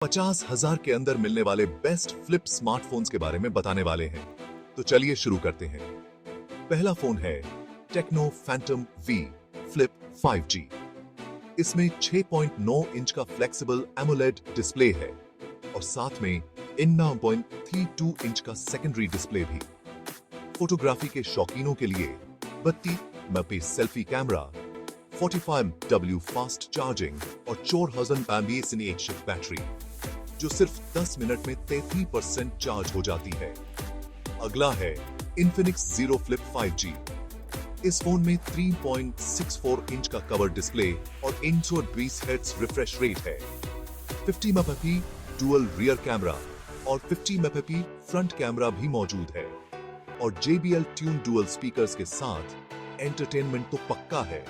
50,000 के अंदर मिलने वाले बेस्ट फ्लिप स्मार्टफोन्स के बारे में बताने वाले हैं। तो चलिए शुरू करते हैं। पहला फोन है techno Phantom V flip 5G। इसमें 6.9 इंच का फ्लेक्सिबल एमोलेड डिस्प्ले है और साथ में 9.32 इंच का सेकेंडरी डिस्प्ले भी। फोटोग्राफी के शौकीनों के लिए 32 megapixel selfie camera, 45W fast charging और 4000 mAh बैटरी, जो सिर्फ 10 मिनट में 33% चार्ज हो जाती है। अगला है Infinix Zero Flip 5G। इस फोन में 3.64 इंच का कवर डिस्प्ले और 120 हर्ट्ज रिफ्रेश रेट है। 50 मेगापिक्सल डुअल रियर कैमरा और 50 मेगापिक्सल फ्रंट कैमरा भी मौजूद है और JBL ट्यून डुअल स्पीकर्स के साथ एंटरटेनमेंट तो पक्का है।